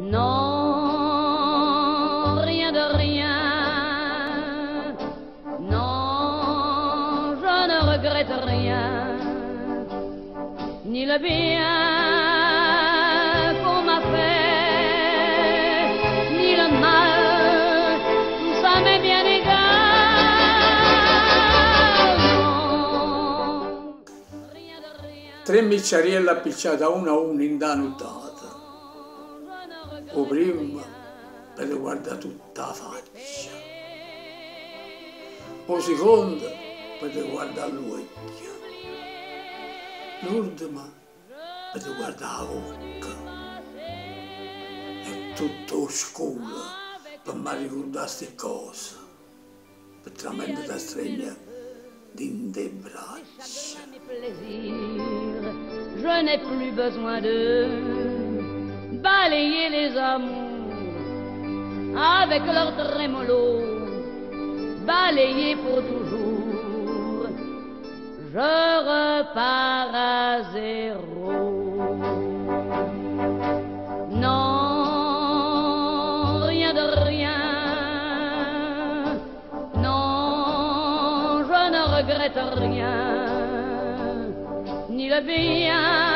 Non, rien de rien. Non, je ne regrette rien. Ni le bien qu'on m'a fait, ni le mal, tout ça m'est bien égal. Non, rien de rien. Tre micciarielle appicciate a una in da nottata. O prima per guardare tutta la faccia, o seconda per guardare l'occhio, l'ultima per guardare la bocca. È tutto oscuro per mi ricordare queste cose, per tramite da stregna in te braccia. Je n'ai plus besoin de balayer les amours avec leur trémolo, balayer pour toujours. Je repars à zéro. Non, rien de rien. Non, je ne regrette rien, ni le bien